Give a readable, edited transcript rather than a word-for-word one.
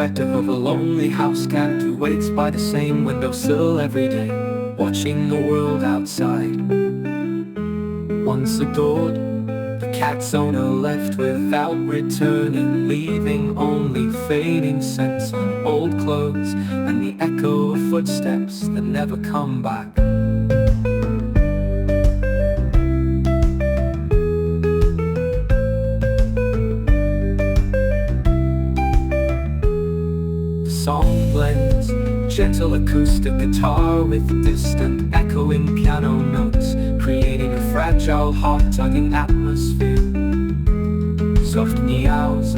perspective of a lonely house cat who waits by the same windowsill every day, watching the world outside. Once adored, the cat's owner left without returning, leaving only fading scents on old clothes and the echo of footsteps that never come back. The song blends gentle acoustic guitar with distant echoing piano notes, creating a fragile, heart-tugging atmosphere. Soft meows